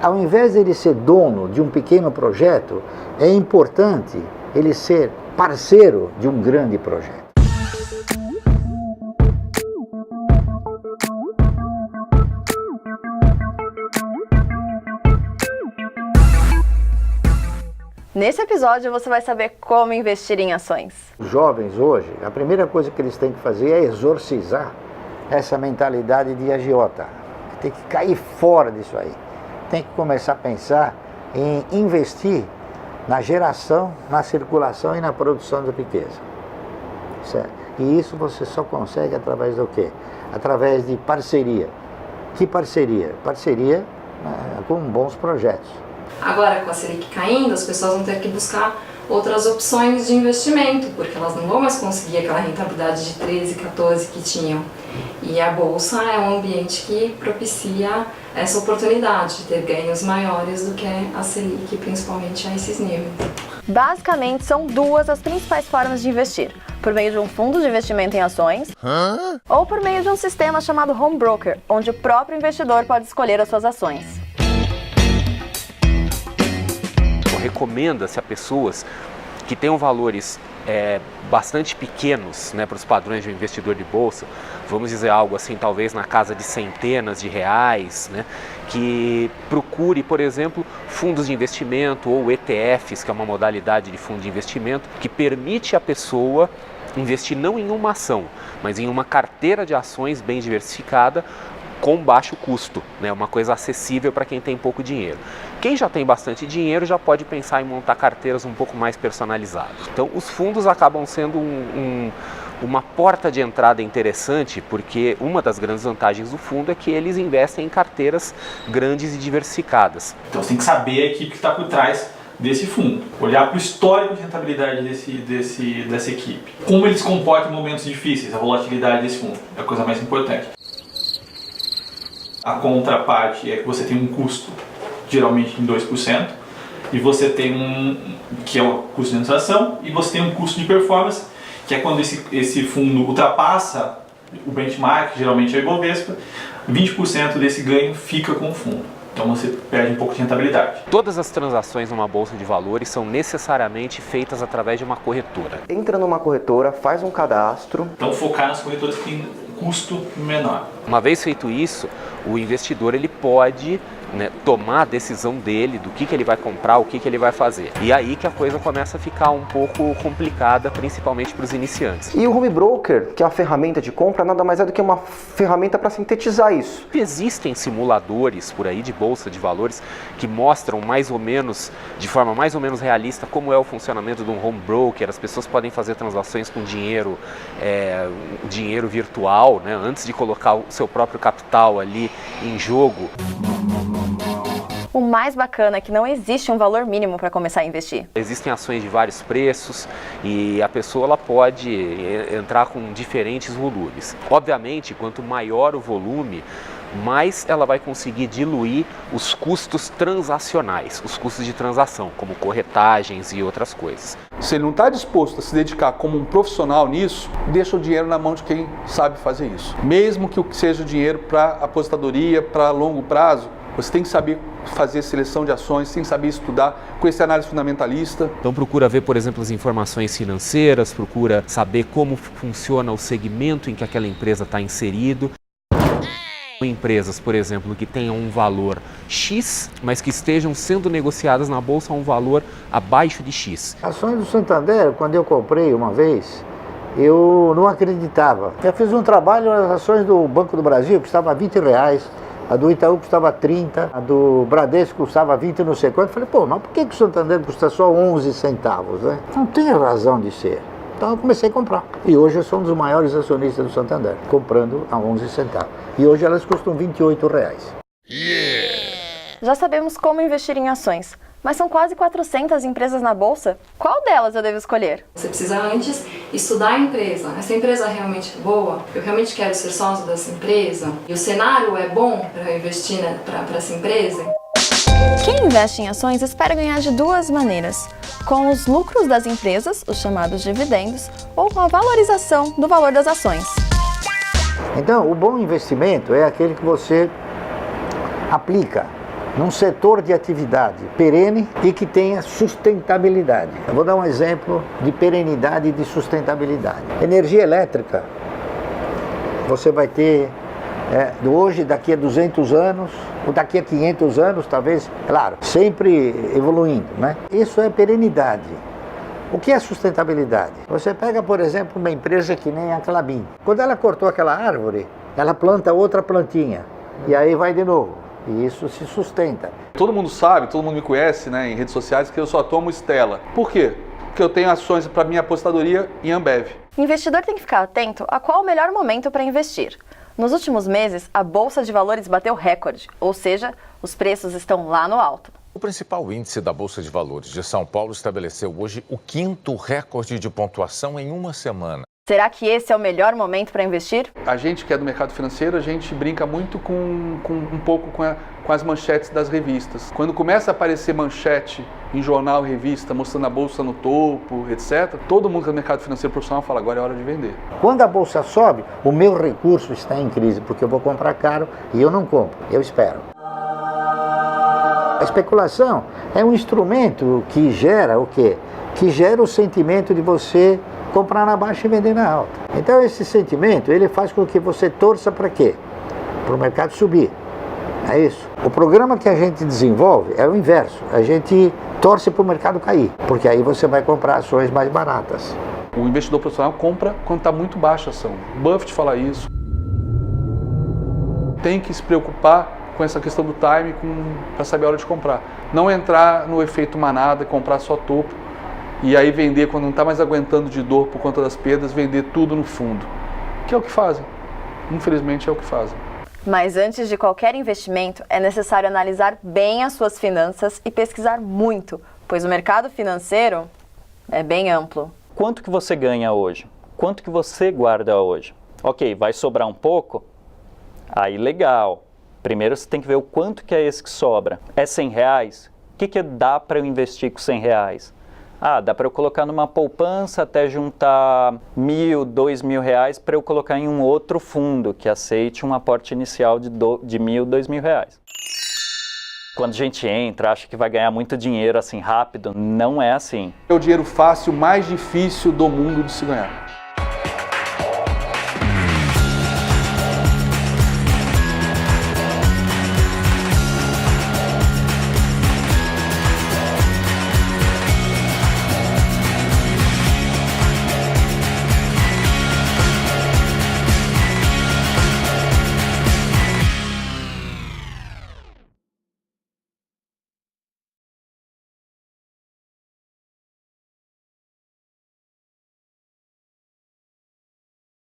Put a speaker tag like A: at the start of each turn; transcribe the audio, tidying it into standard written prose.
A: Ao invés de ele ser dono de um pequeno projeto, é importante ele ser parceiro de um grande projeto.
B: Nesse episódio você vai saber como investir em ações.
A: Os jovens hoje, a primeira coisa que eles têm que fazer é exorcizar essa mentalidade de agiota. Tem que cair fora disso aí. Tem que começar a pensar em investir na geração, na circulação e na produção de riqueza. Certo? E isso você só consegue através do quê? Através de parceria. Que parceria? Parceria com bons projetos.
C: Agora, com a Selic caindo, as pessoas vão ter que buscar outras opções de investimento, porque elas não vão mais conseguir aquela rentabilidade de 13, 14 que tinham. E a Bolsa é um ambiente que propicia essa oportunidade de ter ganhos maiores do que a Selic, principalmente a esses níveis.
B: Basicamente, são duas as principais formas de investir. Por meio de um fundo de investimento em ações ou por meio de um sistema chamado Home Broker, onde o próprio investidor pode escolher as suas ações.
D: Recomenda-se a pessoas que tenham valores bastante pequenos, né, para os padrões de um investidor de bolsa, vamos dizer algo assim, talvez na casa de centenas de reais, né, que procure, por exemplo, fundos de investimento ou ETFs, que é uma modalidade de fundo de investimento, que permite a pessoa investir não em uma ação, mas em uma carteira de ações bem diversificada, com baixo custo, né? Uma coisa acessível para quem tem pouco dinheiro. Quem já tem bastante dinheiro já pode pensar em montar carteiras um pouco mais personalizadas. Então, os fundos acabam sendo uma porta de entrada interessante, porque uma das grandes vantagens do fundo é que eles investem em carteiras grandes e diversificadas.
E: Então, você tem que saber a equipe que está por trás desse fundo, olhar para o histórico de rentabilidade dessa equipe, como ele se comporta em momentos difíceis, a volatilidade desse fundo é a coisa mais importante. A contraparte é que você tem um custo, geralmente em 2%, e você tem que é o custo de administração, e você tem um custo de performance, que é quando esse fundo ultrapassa o benchmark, geralmente é o Ibovespa, 20% desse ganho fica com o fundo. Então você perde um pouco de rentabilidade.
D: Todas as transações numa bolsa de valores são necessariamente feitas através de uma corretora.
F: Entra numa corretora, faz um cadastro.
E: Então focar nas corretoras que têm custo menor.
D: Uma vez feito isso, o investidor ele pode, né, tomar a decisão dele do que ele vai comprar, o que ele vai fazer. E aí que a coisa começa a ficar um pouco complicada, principalmente para os iniciantes.
F: E o Home Broker, que é a ferramenta de compra, nada mais é do que uma ferramenta para sintetizar isso.
D: Existem simuladores por aí de bolsa de valores que mostram mais ou menos, de forma mais ou menos realista, como é o funcionamento de um home broker. As pessoas podem fazer transações com dinheiro virtual, né, antes de colocar o seu próprio capital ali em jogo.
B: O mais bacana é que não existe um valor mínimo para começar a investir.
D: Existem ações de vários preços e a pessoa ela pode entrar com diferentes volumes. Obviamente, quanto maior o volume, mais ela vai conseguir diluir os custos transacionais, os custos de transação, como corretagens e outras coisas.
G: Se ele não está disposto a se dedicar como um profissional nisso, deixa o dinheiro na mão de quem sabe fazer isso. Mesmo que seja o dinheiro para aposentadoria, para longo prazo, você tem que saber fazer seleção de ações, tem que saber estudar, conhecer análise fundamentalista.
D: Então procura ver, por exemplo, as informações financeiras, procura saber como funciona o segmento em que aquela empresa está inserido. Empresas, por exemplo, que tenham um valor X, mas que estejam sendo negociadas na bolsa a um valor abaixo de X.
A: Ações do Santander, quando eu comprei uma vez, eu não acreditava. Eu fiz um trabalho, as ações do Banco do Brasil custavam R$20, a do Itaú custava 30, a do Bradesco custava 20 não sei quanto. Eu falei, pô, mas por que o Santander custa só 11 centavos, né? Não tem razão de ser. Então eu comecei a comprar. E hoje eu sou um dos maiores acionistas do Santander, comprando a 11 centavos. E hoje elas custam R$28.
B: Já sabemos como investir em ações, mas são quase 400 empresas na bolsa. Qual delas eu devo escolher?
C: Você precisa antes estudar a empresa. Essa empresa é realmente boa? Eu realmente quero ser sócio dessa empresa? E o cenário é bom para investir para essa empresa?
B: Quem investe em ações espera ganhar de duas maneiras: com os lucros das empresas, os chamados dividendos, ou com a valorização do valor das ações.
A: Então, o bom investimento é aquele que você aplica num setor de atividade perene e que tenha sustentabilidade. Eu vou dar um exemplo de perenidade e de sustentabilidade. Energia elétrica, você vai ter hoje, daqui a 200 anos, ou daqui a 500 anos, talvez, claro, sempre evoluindo, né? Isso é perenidade. O que é sustentabilidade? Você pega, por exemplo, uma empresa que nem a Klabin. Quando ela cortou aquela árvore, ela planta outra plantinha, e aí vai de novo. E isso se sustenta.
G: Todo mundo sabe, todo mundo me conhece, né, em redes sociais, que eu só tomo Stella. Por quê? Porque eu tenho ações para minha aposentadoria em Ambev.
B: O investidor tem que ficar atento a qual o melhor momento para investir. Nos últimos meses, a Bolsa de Valores bateu recorde, ou seja, os preços estão lá no alto.
H: O principal índice da Bolsa de Valores de São Paulo estabeleceu hoje o 5º recorde de pontuação em uma semana.
B: Será que esse é o melhor momento para investir?
G: A gente que é do mercado financeiro, a gente brinca muito com um pouco com as manchetes das revistas. Quando começa a aparecer manchete em jornal, revista, mostrando a bolsa no topo, etc., todo mundo que é do mercado financeiro profissional fala, agora é hora de vender.
A: Quando a bolsa sobe, o meu recurso está em crise, porque eu vou comprar caro e eu não compro, eu espero. A especulação é um instrumento que gera o quê? Que gera o sentimento de você comprar na baixa e vender na alta. Então esse sentimento, ele faz com que você torça para quê? Para o mercado subir. É isso. O programa que a gente desenvolve é o inverso. A gente torce para o mercado cair, porque aí você vai comprar ações mais baratas.
G: O investidor profissional compra quando está muito baixa a ação. Buffett fala isso. Tem que se preocupar com essa questão do time para saber a hora de comprar. Não entrar no efeito manada e comprar só topo e aí vender quando não está mais aguentando de dor por conta das perdas, vender tudo no fundo. Que é o que fazem. Infelizmente é o que fazem.
B: Mas antes de qualquer investimento, é necessário analisar bem as suas finanças e pesquisar muito, pois o mercado financeiro é bem amplo.
I: Quanto que você ganha hoje? Quanto que você guarda hoje? Ok, vai sobrar um pouco? Aí legal. Primeiro você tem que ver o quanto que é esse que sobra. É R$100? O que dá para eu investir com R$100? Ah, dá para eu colocar numa poupança até juntar R$1.000, R$2.000 para eu colocar em um outro fundo que aceite um aporte inicial de R$1.000, R$2.000. Quando a gente entra, acha que vai ganhar muito dinheiro assim rápido, não é assim.
G: É o dinheiro fácil mais difícil do mundo de se ganhar.